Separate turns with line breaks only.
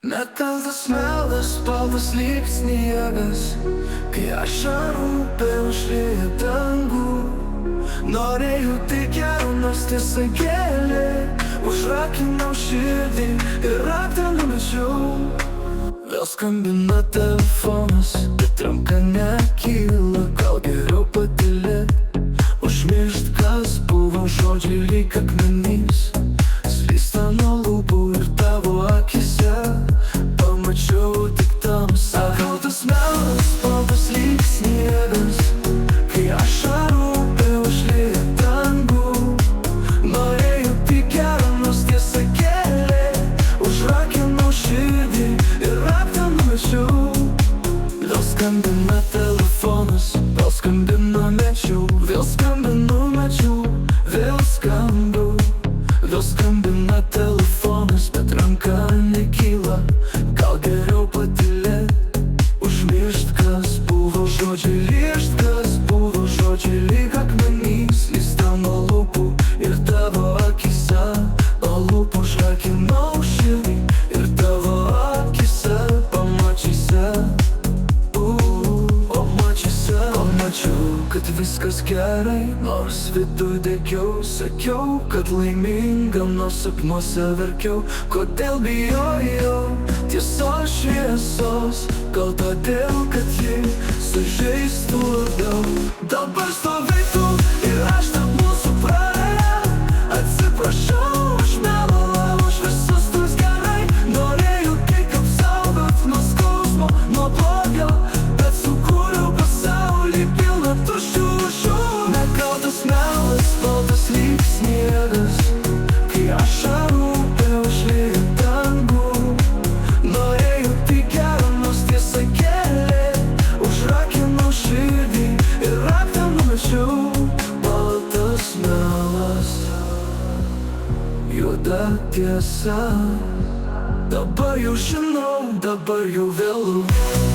Nekaltas melas, spalvas lyg sniegas, kai ašarų užlieja dangų. Norėjau tik gero, nors tiesa gėlė. Užrakinau širdį ir raktą numečiau. Vėl skambina telefonas, bet ranka nekyla. Gal geriau patylėt, užmiršt, kas buvo. Žodžiai lyg akmenys slysta nuo lūpų ir tavo akise pamačiau tik tamsą. Nekaltas melas, spalvas lyg sniegas, kai ašarų užlieja dangų. Norėjau tik gero, nors tiesa gėlė. Užrakinau širdį ir raktą numečiau. Vėl skambina telefonas, vėl skambina mečiau. Vėl skambinu mečiau, vėl skambu. Vėl skambina telefonas, bet ranka nekyla. Gal geriau patylėt, užmiršt, kas buvo. Žodžiai lyg kas buvo. Žodžiai lyg akmenys slysta nuo lūpų ir tavo akise. Nuo lūpų užrakinau širdį ir tavo akise pamačiuose. Mačiau, kad viskas gerai, nors viduj degiau. Sakiau, kad laiminga, nors sapnuose verkiau. Kodėl bijojau tiesos šviesos? Gal todėl, kad ji sužeistų labiau. Dabar stovėtų ir aš tarp mūsų praėjo. Atsiprašau už melą, už visus tuos gerai. Norėjau tik apsaugot nuo skausmo, nuo blogio, bet sukūriau pasaulį pilną tuščių šių. Nekaltas melas, baltas lyg sniegas, kai ašarų užlieja dangų. Norėjau tik gero, nors tiesa gėlė. Užrakinau širdį ir raktą numečiau. Baltas melas, juoda tiesa. Dabar jau žinau, dabar jau vėlu.